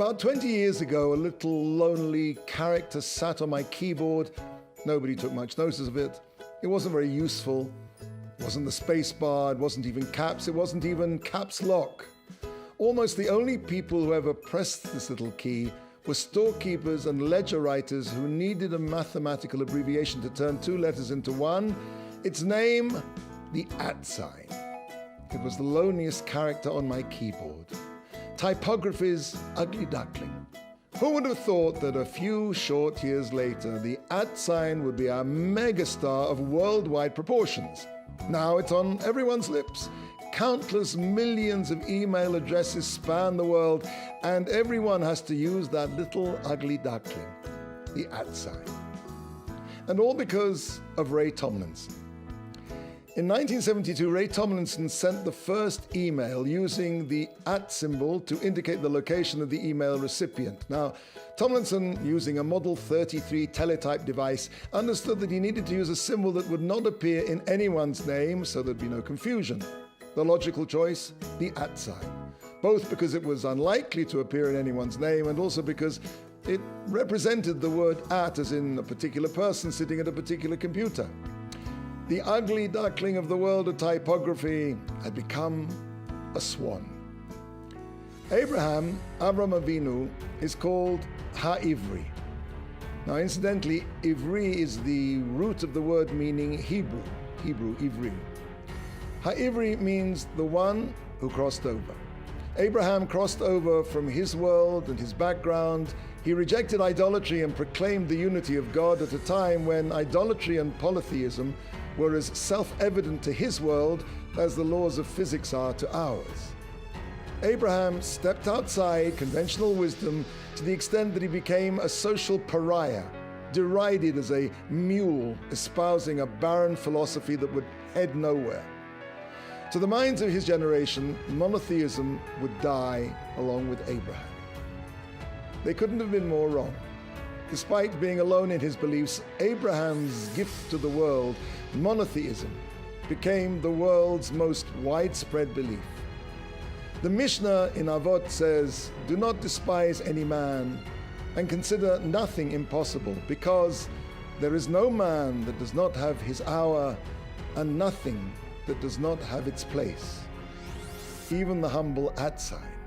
About 20 years ago, a little lonely character sat on my keyboard. Nobody took much notice of it. It wasn't very useful. It wasn't the space bar, it wasn't even caps, it wasn't even caps lock. Almost the only people who ever pressed this little key were storekeepers and ledger writers who needed a mathematical abbreviation to turn two letters into one. Its name, the @ sign. It was the loneliest character on my keyboard. Typography's ugly duckling. Who would have thought that a few short years later, the @ sign would be our megastar of worldwide proportions? Now it's on everyone's lips. Countless millions of email addresses span the world, and everyone has to use that little ugly duckling, the @ sign. And all because of Ray Tomlinson. In 1972, Ray Tomlinson sent the first email using the @ symbol to indicate the location of the email recipient. Now, Tomlinson, using a Model 33 teletype device, understood that he needed to use a symbol that would not appear in anyone's name, so there'd be no confusion. The logical choice, the @ sign, both because it was unlikely to appear in anyone's name and also because it represented the word @ as in a particular person sitting at a particular computer. The ugly duckling of the world of typography had become a swan. Avram Avinu, is called Ha-Ivri. Now, incidentally, Ivri is the root of the word meaning Hebrew, Ivri. Ha-Ivri means the one who crossed over. Abraham crossed over from his world and his background. He rejected idolatry and proclaimed the unity of God at a time when idolatry and polytheism were as self-evident to his world as the laws of physics are to ours. Abraham stepped outside conventional wisdom to the extent that he became a social pariah, derided as a mule espousing a barren philosophy that would head nowhere. To the minds of his generation, monotheism would die along with Abraham. They couldn't have been more wrong. Despite being alone in his beliefs, Abraham's gift to the world, monotheism, became the world's most widespread belief. The Mishnah in Avot says, "Do not despise any man and consider nothing impossible, because there is no man that does not have his hour and nothing that does not have its place." Even the humble @ sign.